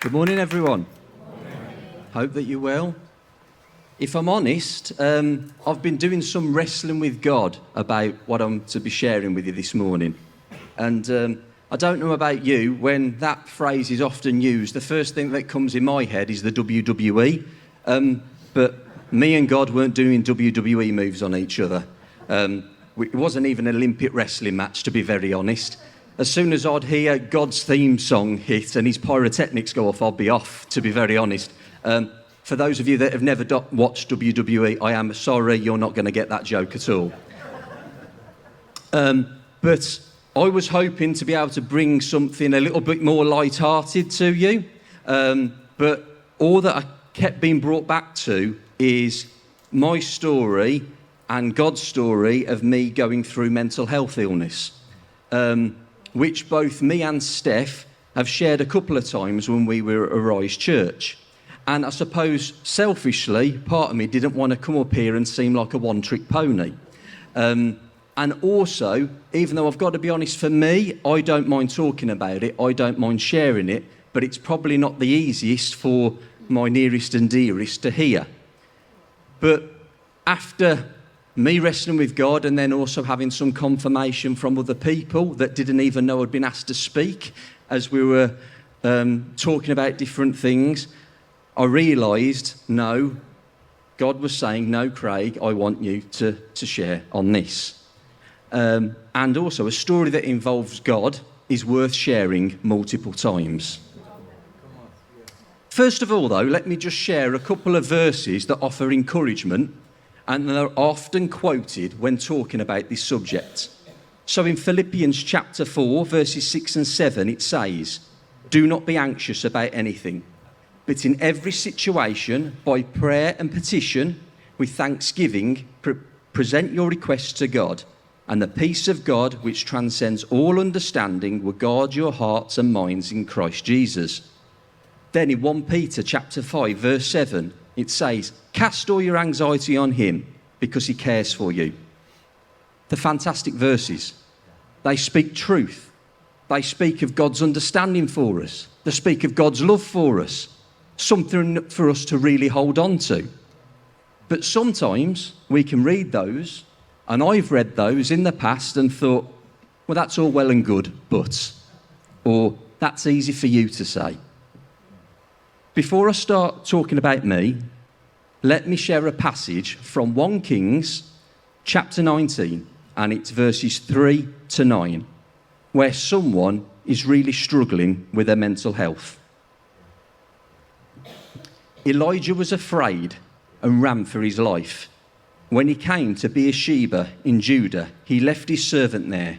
Good morning, everyone. Hope that you're well. If I'm honest, I've been doing some wrestling with God about what I'm to be sharing with you this morning. And I don't know about you, when that phrase is often used, the first thing that comes in my head is the WWE. But me and God weren't doing WWE moves on each other. It wasn't even an Olympic wrestling match, to be very honest. As soon as I'd hear God's theme song hit and his pyrotechnics go off, I'd be off, to be very honest. For those of you that have never watched WWE, I am sorry, you're not going to get that joke at all. But I was hoping to be able to bring something a little bit more light-hearted to you. But all that I kept being brought back to is my story and God's story of me going through mental health illness. Which both me and Steph have shared a couple of times when we were at Arise Church. And I suppose, selfishly, part of me didn't want to come up here and seem like a one-trick pony. And also, even though I've got to be honest, for me, I don't mind talking about it, I don't mind sharing it, but it's probably not the easiest for my nearest and dearest to hear. But after me wrestling with God and then also having some confirmation from other people that didn't even know I'd been asked to speak as we were talking about different things, I realised, no, God was saying, no, Craig, I want you to share on this. And also, a story that involves God is worth sharing multiple times. First of all, though, let me just share a couple of verses that offer encouragement, and they're often quoted when talking about this subject. So in Philippians chapter 4, verses 6 and 7, it says, "Do not be anxious about anything, but in every situation, by prayer and petition, with thanksgiving, present your requests to God, and the peace of God, which transcends all understanding, will guard your hearts and minds in Christ Jesus." Then in 1 Peter chapter 5, verse 7, it says, "Cast all your anxiety on him, because he cares for you." The fantastic verses. They speak truth. They speak of God's understanding for us. They speak of God's love for us. Something for us to really hold on to. But sometimes we can read those, and I've read those in the past and thought, well, that's all well and good, but, or that's easy for you to say. Before I start talking about me, let me share a passage from 1 Kings chapter 19, and it's verses 3 to 9, where someone is really struggling with their mental health. Elijah was afraid and ran for his life. When he came to Beersheba in Judah, he left his servant there,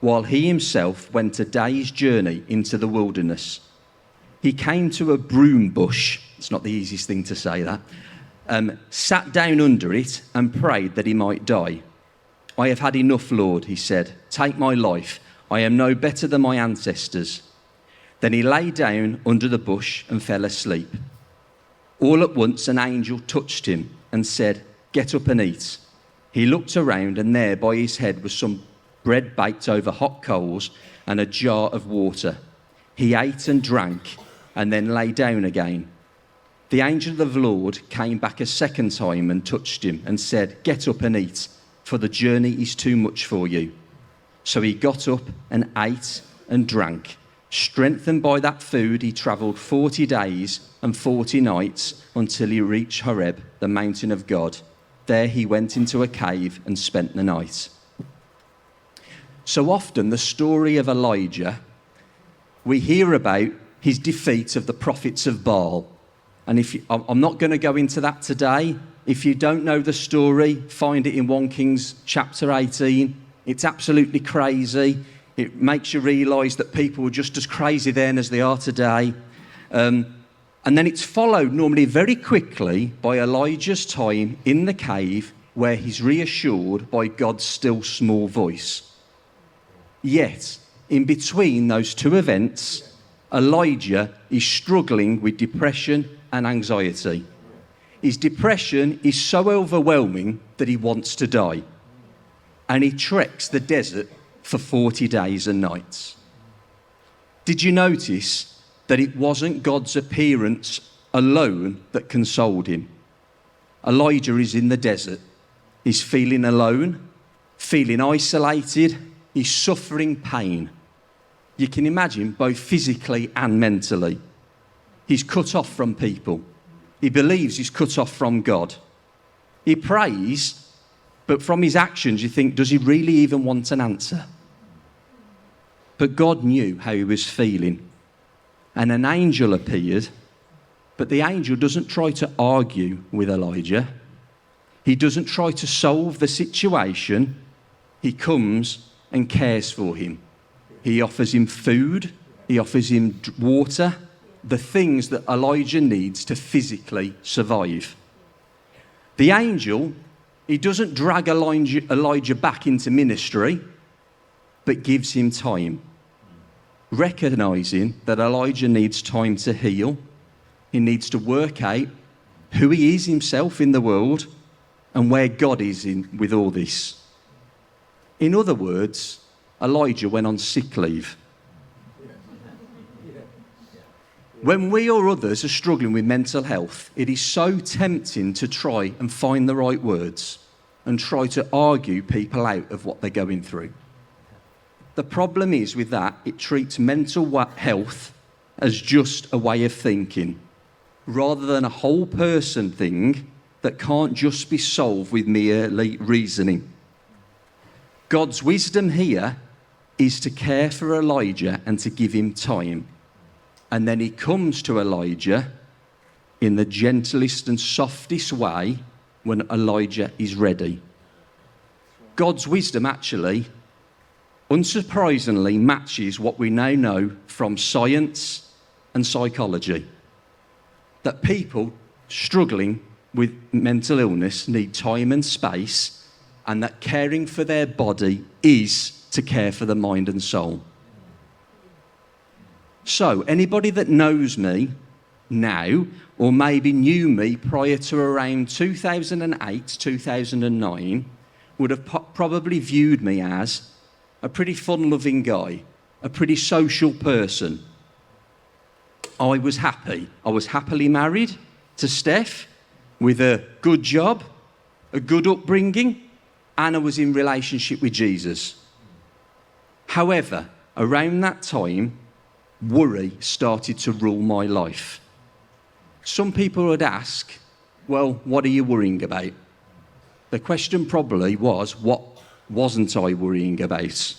while he himself went a day's journey into the wilderness. He came to a broom bush, it's not the easiest thing to say that, sat down under it and prayed that he might die. "I have had enough, Lord," he said. "Take my life. I am no better than my ancestors." Then he lay down under the bush and fell asleep. All at once an angel touched him and said, "Get up and eat." He looked around, and there by his head was some bread baked over hot coals and a jar of water. He ate and drank and then lay down again. The angel of the Lord came back a second time and touched him and said, "Get up and eat, for the journey is too much for you." So he got up and ate and drank. Strengthened by that food, he travelled 40 days and 40 nights until he reached Horeb, the mountain of God. There he went into a cave and spent the night. So often the story of Elijah, we hear about his defeat of the prophets of Baal. And I'm not going to go into that today. If you don't know the story, find it in 1 Kings chapter 18. It's absolutely crazy. It makes you realise that people were just as crazy then as they are today. And then it's followed normally very quickly by Elijah's time in the cave, where he's reassured by God's still small voice. Yet, in between those two events, Elijah is struggling with depression and anxiety. His depression is so overwhelming that he wants to die. And he treks the desert for 40 days and nights. Did you notice that it wasn't God's appearance alone that consoled him. Elijah is in the desert. He's feeling alone, feeling isolated. He's suffering pain. You can imagine, both physically and mentally. He's cut off from people. He believes he's cut off from God. He prays, but from his actions you think, does he really even want an answer? But God knew how he was feeling. And an angel appeared, but the angel doesn't try to argue with Elijah. He doesn't try to solve the situation. He comes and cares for him. He offers him food. He offers him water, the things that Elijah needs to physically survive. The angel, he doesn't drag Elijah back into ministry, but gives him time, recognizing that Elijah needs time to heal. He needs to work out who he is himself in the world and where God is in with all this. In other words, Elijah went on sick leave. When we or others are struggling with mental health, it is so tempting to try and find the right words and try to argue people out of what they're going through. The problem is with that, it treats mental health as just a way of thinking, rather than a whole person thing that can't just be solved with merely reasoning. God's wisdom here is to care for Elijah and to give him time. And then he comes to Elijah in the gentlest and softest way when Elijah is ready. God's wisdom actually, unsurprisingly, matches what we now know from science and psychology. That people struggling with mental illness need time and space, and that caring for their body is to care for the mind and soul. So, anybody that knows me now, or maybe knew me prior to around 2008, 2009, would have probably viewed me as a pretty fun-loving guy, a pretty social person. I was happy. I was happily married to Steph, with a good job, a good upbringing, and I was in relationship with Jesus. However, around that time, worry started to rule my life. Some people would ask, well, what are you worrying about? The question probably was, what wasn't I worrying about?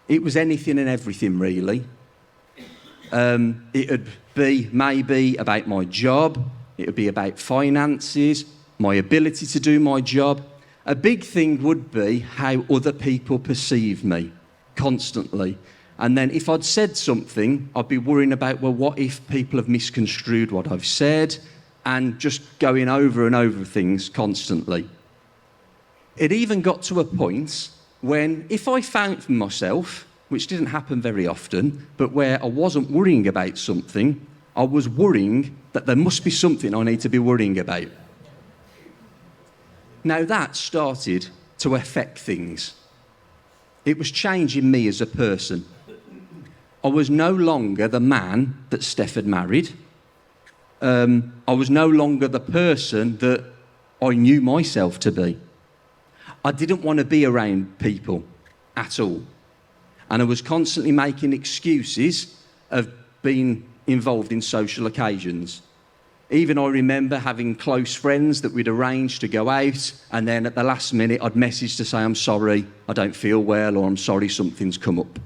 It was anything and everything, really. It would be maybe about my job. It would be about finances, my ability to do my job. A big thing would be how other people perceive me constantly. And then if I'd said something, I'd be worrying about, well, what if people have misconstrued what I've said? And just going over and over things constantly. It even got to a point when if I found myself, which didn't happen very often, but where I wasn't worrying about something, I was worrying that there must be something I need to be worrying about. Now that started to affect things. It was changing me as a person. I was no longer the man that Steph had married. I was no longer the person that I knew myself to be. I didn't want to be around people at all. And I was constantly making excuses of being involved in social occasions. Even I remember having close friends that we'd arranged to go out, and then at the last minute I'd message to say, I'm sorry, I don't feel well, or I'm sorry, something's come up.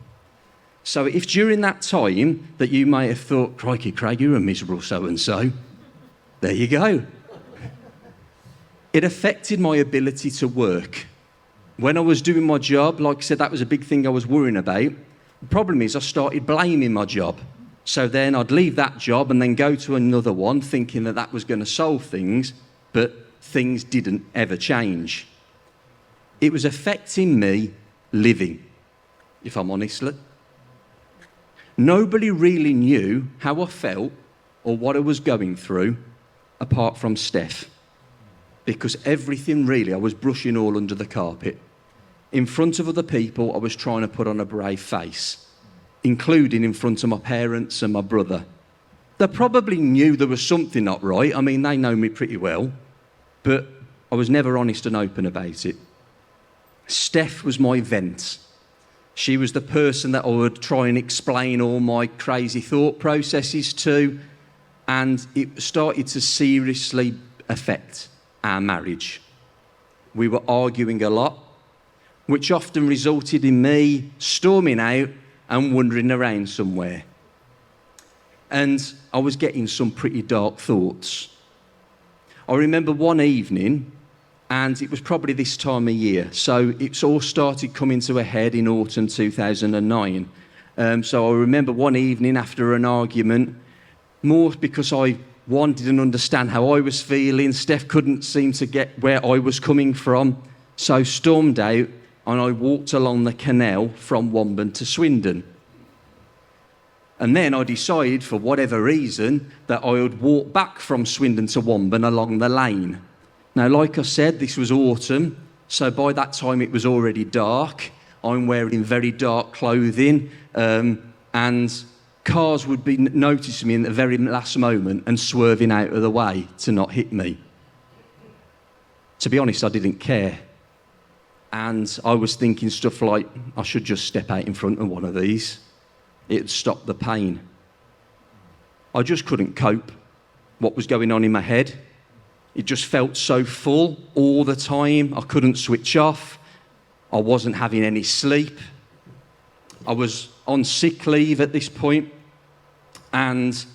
So if during that time that you may have thought, crikey, Craig, you're a miserable so-and-so, there you go. It affected my ability to work. When I was doing my job, like I said, that was a big thing I was worrying about. The problem is I started blaming my job. So then I'd leave that job and then go to another one thinking that that was going to solve things, but things didn't ever change. It was affecting me living, if I'm honest. Nobody really knew how I felt or what I was going through apart from Steph. Because everything really, I was brushing all under the carpet. In front of other people, I was trying to put on a brave face. including in front of my parents and my brother. They probably knew there was something not right. I mean, they know me pretty well, but I was never honest and open about it. Steph was my vent. She was the person that I would try and explain all my crazy thought processes to, and it started to seriously affect our marriage. We were arguing a lot, which often resulted in me storming out and wandering around somewhere. And I was getting some pretty dark thoughts. I remember one evening, and it was probably this time of year, so it's all started coming to a head in autumn 2009. So I remember one evening after an argument, more because I didn't understand how I was feeling. Steph couldn't seem to get where I was coming from, so stormed out, and I walked along the canal from Womben to Swindon. And then I decided, for whatever reason, that I would walk back from Swindon to Womben along the lane. Now, like I said, this was autumn, so by that time it was already dark. I'm wearing very dark clothing, and cars would be noticing me in the very last moment and swerving out of the way to not hit me. To be honest, I didn't care. And I was thinking stuff like, I should just step out in front of one of these. It'd stop the pain. I just couldn't cope what was going on in my head. It just felt so full all the time. I couldn't switch off. I wasn't having any sleep. I was on sick leave at this point. And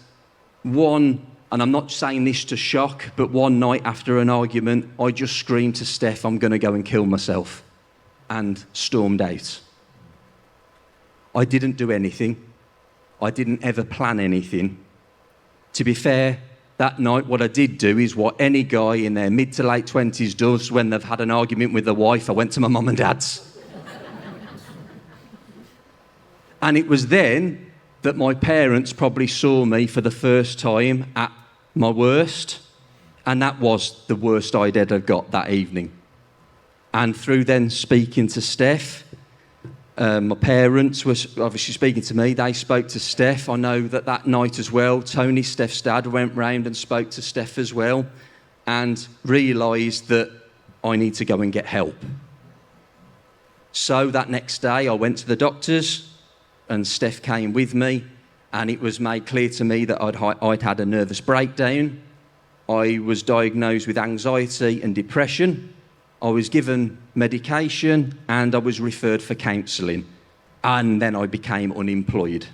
I'm not saying this to shock, but one night after an argument, I just screamed to Steph, I'm going to go and kill myself, and stormed out. I didn't do anything. I didn't ever plan anything. To be fair, that night what I did do is what any guy in their mid to late 20s does when they've had an argument with their wife. I went to my mum and dad's. And it was then that my parents probably saw me for the first time at my worst. And that was the worst I'd ever got that evening. And through then speaking to Steph, my parents were obviously speaking to me. They spoke to Steph. I know that night as well, Tony, Steph's dad, went round and spoke to Steph as well and realised that I need to go and get help. So that next day I went to the doctors and Steph came with me, and it was made clear to me that I'd had a nervous breakdown. I was diagnosed with anxiety and depression. I was given medication and I was referred for counselling, and then I became unemployed.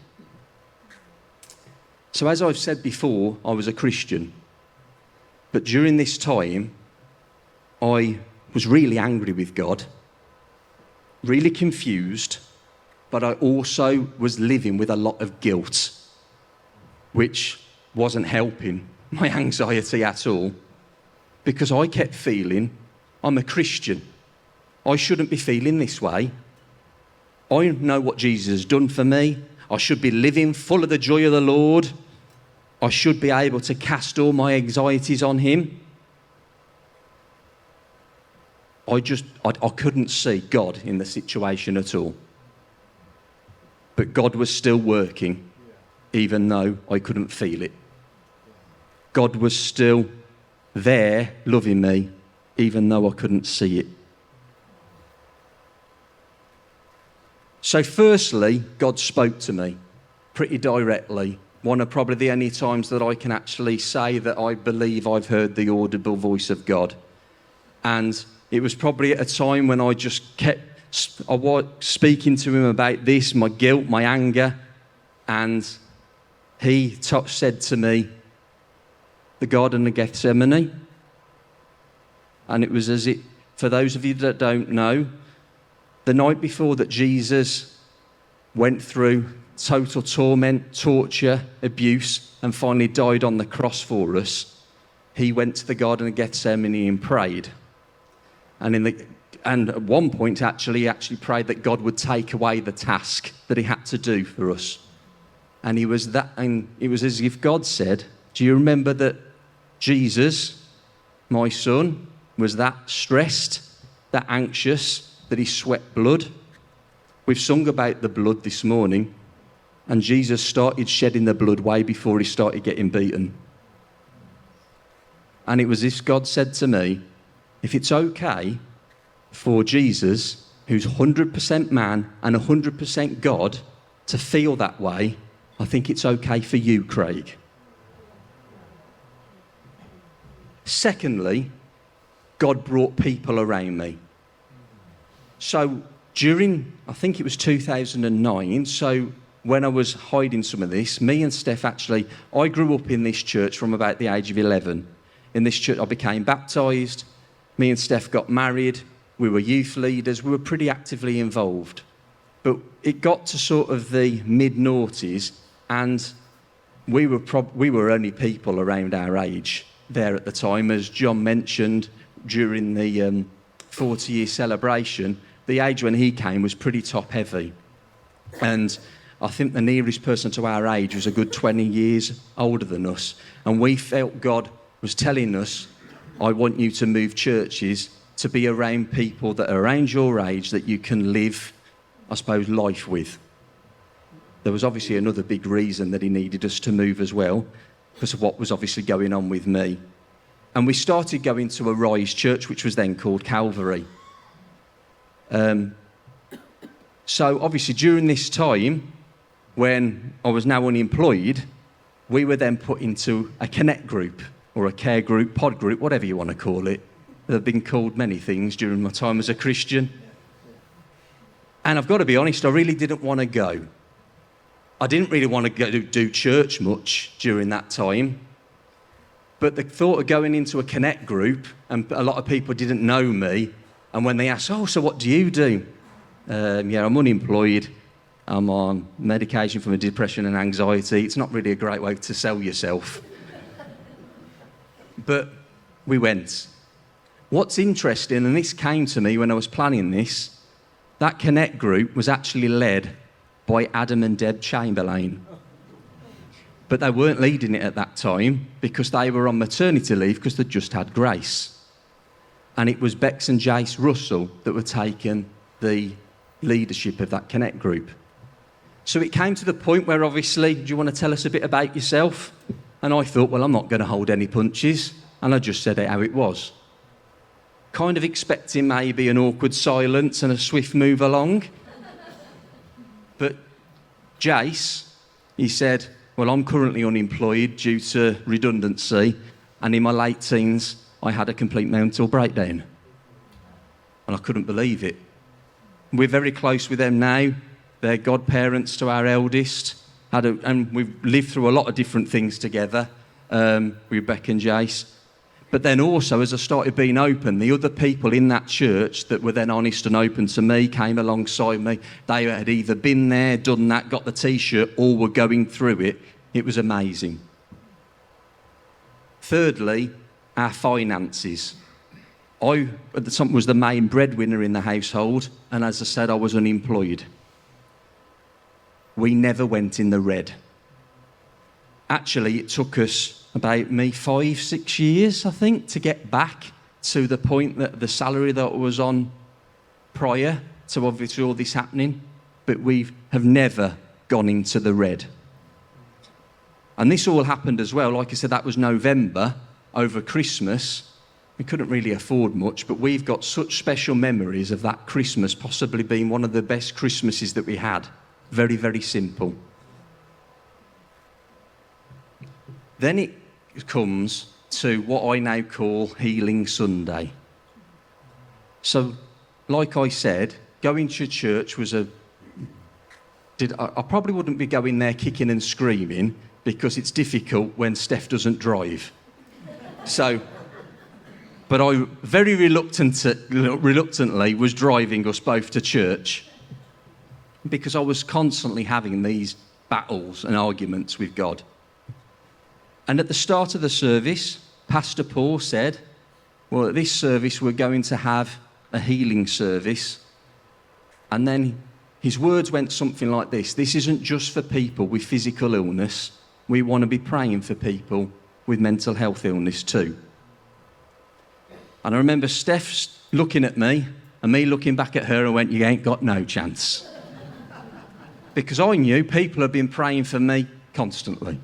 So as I've said before, I was a Christian, but during this time I was really angry with God, really confused, but I also was living with a lot of guilt, which wasn't helping my anxiety at all, because I kept feeling I'm a Christian. I shouldn't be feeling this way. I know what Jesus has done for me. I should be living full of the joy of the Lord. I should be able to cast all my anxieties on him. I couldn't see God in the situation at all. But God was still working, even though I couldn't feel it. God was still there loving me, even though I couldn't see it. So firstly, God spoke to me pretty directly. One of probably the only times that I can actually say that I believe I've heard the audible voice of God. And it was probably at a time when I was speaking to him about this, my guilt, my anger, and he said to me, the Garden of Gethsemane. And it was as it, for those of you that don't know, the night before that Jesus went through total torment, torture, abuse, and finally died on the cross for us, he went to the Garden of Gethsemane and prayed. And at one point, he actually prayed that God would take away the task that he had to do for us. And it was as if God said, do you remember that Jesus, my son, was that stressed, that anxious, that he sweat blood? We've sung about the blood this morning. And Jesus started shedding the blood way before he started getting beaten. And it was this God said to me, if it's okay for Jesus, who's 100% man and 100% God, to feel that way, I think it's okay for you, Craig. Secondly, God brought people around me. So during, I think it was 2009, so when I was hiding some of this, me and Steph actually, I grew up in this church from about the age of 11. In this church, I became baptised. Me and Steph got married. We were youth leaders. We were pretty actively involved. But it got to sort of the mid-noughties, and we were only people around our age there at the time. As John mentioned, during the 40-year celebration, the age when he came was pretty top-heavy. And I think the nearest person to our age was a good 20 years older than us. And we felt God was telling us, I want you to move churches to be around people that are around your age that you can live, I suppose, life with. There was obviously another big reason that he needed us to move as well, because of what was obviously going on with me. And we started going to a Rise church, which was then called Calvary. So obviously during this time, when I was now unemployed, we were then put into a connect group, or a care group, pod group, whatever you want to call it. They've been called many things during my time as a Christian. And I've got to be honest, I really didn't want to go. I didn't really want to go do church much during that time. But the thought of going into a connect group, and a lot of people didn't know me, and when they asked, oh, so what do you do? Yeah, I'm unemployed. I'm on medication for my depression and anxiety. It's not really a great way to sell yourself. But we went. What's interesting, and this came to me when I was planning this, that connect group was actually led by Adam and Deb Chamberlain. But they weren't leading it at that time because they were on maternity leave because they'd just had Grace. And it was Bex and Jace Russell that were taking the leadership of that connect group. So it came to the point where obviously, do you want to tell us a bit about yourself? And I thought, well, I'm not going to hold any punches. And I just said it how it was. Kind of expecting maybe an awkward silence and a swift move along. But Jace, he said, well, I'm currently unemployed due to redundancy. And in my late teens, I had a complete mental breakdown. And I couldn't believe it. We're very close with them now. They're godparents to our eldest. And we've lived through a lot of different things together, with Beck and Jace. But then also, as I started being open, the other people in that church that were then honest and open to me came alongside me. They had either been there, done that, got the T-shirt, or were going through it. It was amazing. Thirdly, our finances. I, at the time, was the main breadwinner in the household, and as I said, I was unemployed. We never went in the red. Actually, it took us about 5-6 years, I think, to get back to the point that the salary that I was on prior to obviously all this happening, but we have never gone into the red. And this all happened as well, like I said, that was November, over Christmas. We couldn't really afford much, but we've got such special memories of that Christmas possibly being one of the best Christmases that we had. Very, very simple. Then it comes to what I now call Healing Sunday. So, like I said, going to church was I probably wouldn't be going there kicking and screaming because it's difficult when Steph doesn't drive. So, but I very reluctantly was driving us both to church because I was constantly having these battles and arguments with God. And at the start of the service, Pastor Paul said, well, at this service, we're going to have a healing service. And then his words went something like this: this isn't just for people with physical illness. We want to be praying for people with mental health illness too. And I remember Steph looking at me and me looking back at her and went, you ain't got no chance. because I knew people had been praying for me constantly.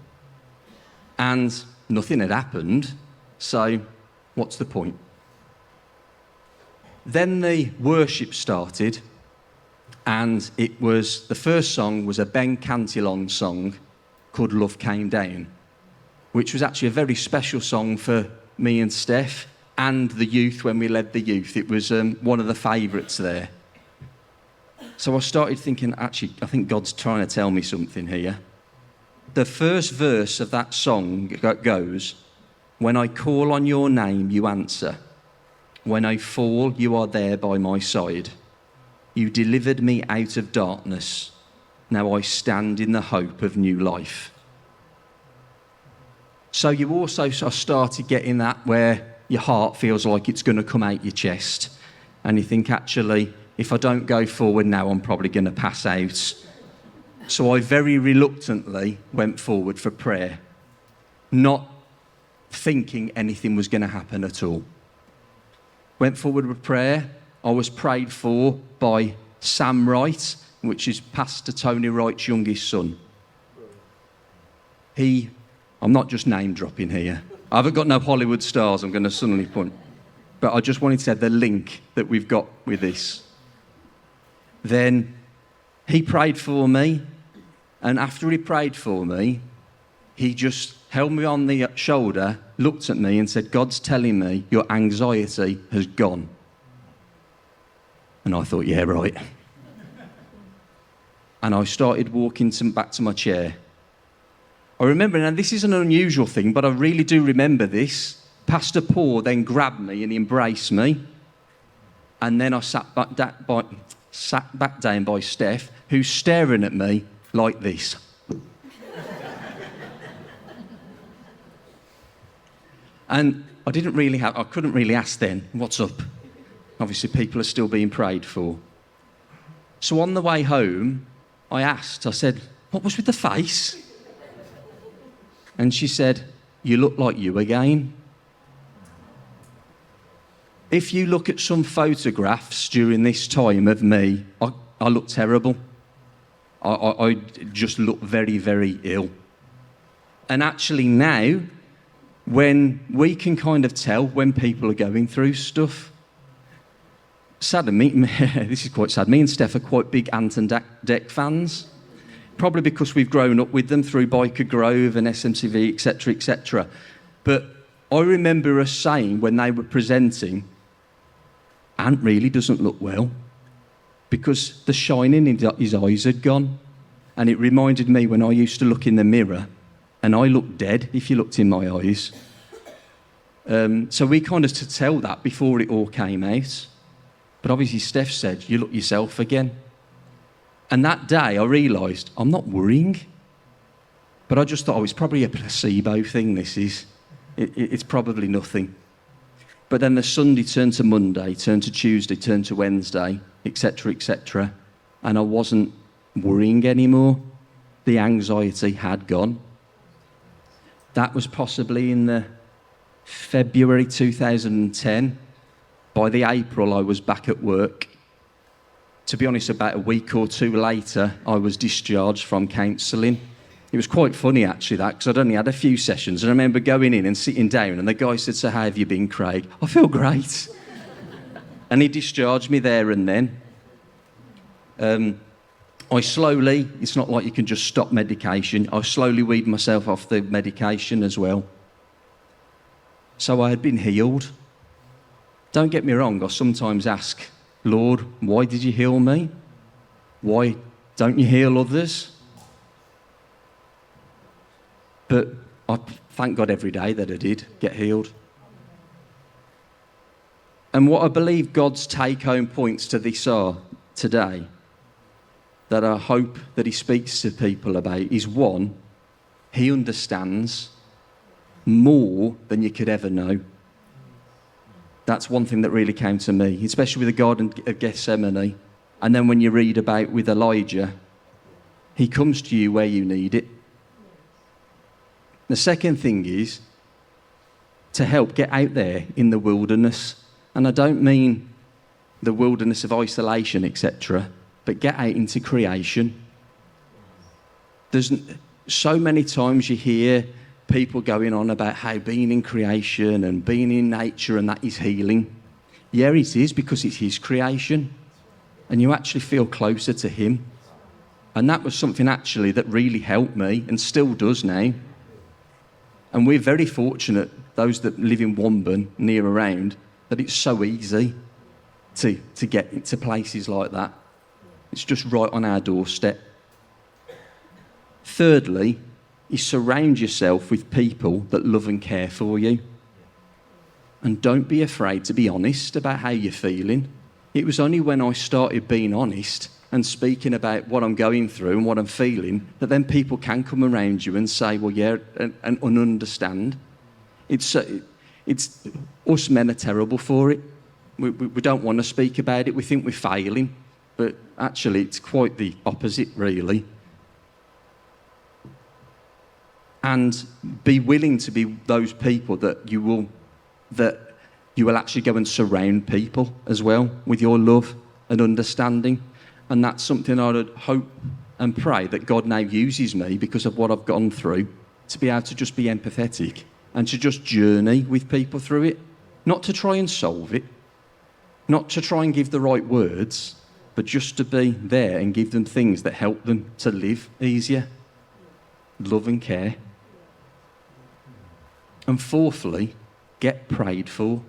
And nothing had happened, so what's the point? Then the worship started, and the first song was a Ben Cantillon song called Love Came Down, which was actually a very special song for me and Steph and the youth when we led the youth. It was one of the favourites there. So I started thinking, actually, I think God's trying to tell me something here. The first verse of that song goes, "When I call on your name, you answer. When I fall, you are there by my side. You delivered me out of darkness. Now I stand in the hope of new life." So you also started getting that where your heart feels like it's going to come out your chest. And you think, actually, if I don't go forward now, I'm probably going to pass out. So I very reluctantly went forward for prayer, not thinking anything was going to happen at all. Went forward with prayer. I was prayed for by Sam Wright, which is Pastor Tony Wright's youngest son. I'm not just name dropping here. I haven't got no Hollywood stars I'm going to suddenly point. But I just wanted to add the link that we've got with this. Then he prayed for me. And after he prayed for me, he just held me on the shoulder, looked at me and said, "God's telling me your anxiety has gone." And I thought, yeah, right. And I started walking back to my chair. I remember, now this is an unusual thing, but I really do remember this. Pastor Paul then grabbed me and he embraced me. And then I sat back down by Steph, who's staring at me like this. And I couldn't really ask then, what's up? Obviously, people are still being prayed for. So on the way home, I said, "What was with the face?" And she said, "You look like you again." If you look at some photographs during this time of me, I look terrible. I just look very, very ill. And actually now, when we can kind of tell when people are going through stuff, sadly, this is quite sad, me and Steph are quite big Anton Deck fans, probably because we've grown up with them through Biker Grove and SMCV, etc., etc. But I remember us saying when they were presenting, "Ant really doesn't look well," because the shining in his eyes had gone. And it reminded me when I used to look in the mirror, and I looked dead if you looked in my eyes. So we kind of to tell that before it all came out. But obviously Steph said, "You look yourself again." And that day I realised I'm not worrying. But I just thought, it's probably a placebo thing, this is. It's probably nothing. But then the Sunday turned to Monday, turned to Tuesday, turned to Wednesday, etc., etc. And I wasn't worrying anymore. The anxiety had gone. That was possibly in the February 2010. By the April, I was back at work. To be honest, about a week or two later, I was discharged from counselling. It was quite funny, actually, that, because I'd only had a few sessions. And I remember going in and sitting down, and the guy said, "So how have you been, Craig?" "I feel great." And he discharged me there and then. It's not like you can just stop medication. I slowly weaned myself off the medication as well. So I had been healed. Don't get me wrong, I sometimes ask, "Lord, why did you heal me? Why don't you heal others?" But I thank God every day that I did get healed. And what I believe God's take-home points to this are today, that I hope that he speaks to people about, is one, he understands more than you could ever know. That's one thing that really came to me, especially with the Garden of Gethsemane. And then when you read about with Elijah, he comes to you where you need it. The second thing is to help get out there in the wilderness. And I don't mean the wilderness of isolation, etc., but get out into creation. There's so many times you hear people going on about how being in creation and being in nature and that is healing. Yeah, it is, because it's his creation. And you actually feel closer to him. And that was something actually that really helped me and still does now. And we're very fortunate, those that live in Womburn, near around, that it's so easy to get into places like that. It's just right on our doorstep. Thirdly, is surround yourself with people that love and care for you. And don't be afraid to be honest about how you're feeling. It was only when I started being honest and speaking about what I'm going through and what I'm feeling that then people can come around you and say, well, yeah, and understand. It's us men are terrible for it. We don't want to speak about it. We think we're failing. But actually, it's quite the opposite, really. And be willing to be those people that you will actually go and surround people as well with your love and understanding. And that's something I would hope and pray that God now uses me, because of what I've gone through, to be able to just be empathetic and to just journey with people through it. Not to try and solve it, not to try and give the right words, but just to be there and give them things that help them to live easier. Love and care. And fourthly, get prayed for.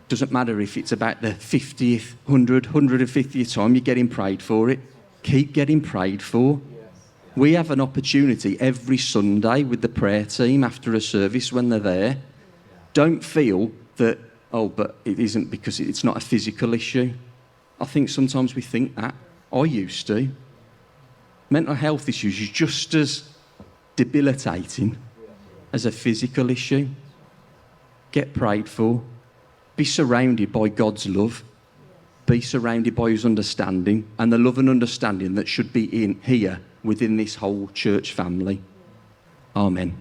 Doesn't matter if it's about the 50th, 150th time you're getting prayed for it. Keep getting prayed for. We have an opportunity every Sunday with the prayer team after a service when they're there. Don't feel that, oh, but it isn't because it's not a physical issue. I think sometimes we think that. I used to. Mental health issues is just as debilitating as a physical issue. Get prayed for. Be surrounded by God's love. Be surrounded by his understanding and the love and understanding that should be in here within this whole church family. Amen.